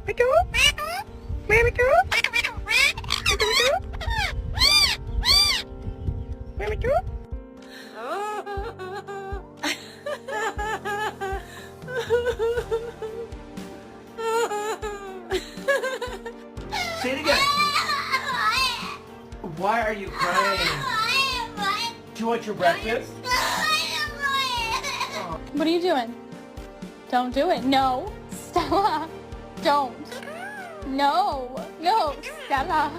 Miku? Miku? Miku? Say it again. Why are you crying? Do you want your breakfast? What are you doing? Don't do it. No. Stella. Don't. No. No. Stella.